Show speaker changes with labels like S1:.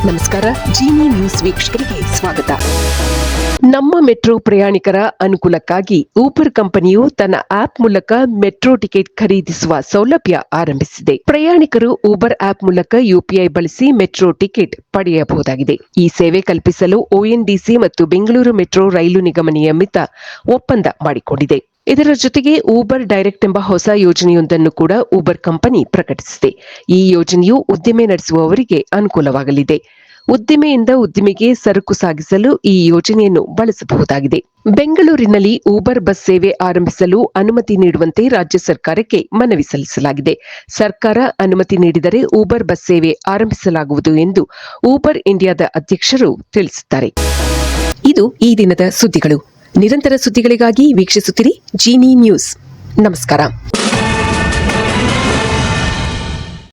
S1: ನಮಸ್ಕಾರ. ಜೀನಿ ನ್ಯೂಸ್ ವೀಕ್ಷಕರಿಗೆ ಸ್ವಾಗತ. ನಮ್ಮ ಮೆಟ್ರೋ ಪ್ರಯಾಣಿಕರ ಅನುಕೂಲಕ್ಕಾಗಿ ಊಬರ್ ಕಂಪನಿಯು ತನ್ನ ಆಪ್ ಮೂಲಕ ಮೆಟ್ರೋ ಟಿಕೆಟ್ ಖರೀದಿಸುವ ಸೌಲಭ್ಯ ಆರಂಭಿಸಿದೆ. ಪ್ರಯಾಣಿಕರು ಊಬರ್ ಆಪ್ ಮೂಲಕ ಯುಪಿಐ ಬಳಸಿ ಮೆಟ್ರೋ ಟಿಕೆಟ್ ಪಡೆಯಬಹುದಾಗಿದೆ. ಈ ಸೇವೆ ಕಲ್ಪಿಸಲು ಒಎನ್ಡಿಸಿ ಮತ್ತು ಬೆಂಗಳೂರು ಮೆಟ್ರೋ ರೈಲು ನಿಗಮ ನಿಯಮಿತ ಒಪ್ಪಂದ ಮಾಡಿಕೊಂಡಿದೆ. ಇದರ ಜೊತೆಗೆ ಊಬರ್ ಡೈರೆಕ್ಟ್ ಎಂಬ ಹೊಸ ಯೋಜನೆಯೊಂದನ್ನು ಕೂಡ ಊಬರ್ ಕಂಪನಿ ಪ್ರಕಟಿಸಿದೆ. ಈ ಯೋಜನೆಯು ಉದ್ದಿಮೆ ನಡೆಸುವವರಿಗೆ ಅನುಕೂಲವಾಗಲಿದೆ. ಉದ್ದಿಮೆಯಿಂದ ಉದ್ದಿಮೆಗೆ ಸರಕು ಸಾಗಿಸಲು ಈ ಯೋಜನೆಯನ್ನು ಬಳಸಬಹುದಾಗಿದೆ. ಬೆಂಗಳೂರಿನಲ್ಲಿ ಊಬರ್ ಬಸ್ ಸೇವೆ ಆರಂಭಿಸಲು ಅನುಮತಿ ನೀಡುವಂತೆ ರಾಜ್ಯ ಸರ್ಕಾರಕ್ಕೆ ಮನವಿ ಸಲ್ಲಿಸಲಾಗಿದೆ. ಸರ್ಕಾರ ಅನುಮತಿ ನೀಡಿದರೆ ಊಬರ್ ಬಸ್ ಸೇವೆ ಆರಂಭಿಸಲಾಗುವುದು ಎಂದು ಊಬರ್ ಇಂಡಿಯಾದ ಅಧ್ಯಕ್ಷರು ತಿಳಿಸಿದ್ದಾರೆ. ಇದು ಈ ದಿನದ ಸುದ್ದಿಗಳು. ನಿರಂತರ ಸುದ್ದಿಗಳಿಗಾಗಿ ವೀಕ್ಷಿಸುತ್ತಿರಿ ಜೀನಿ ನ್ಯೂಸ್. ನಮಸ್ಕಾರ.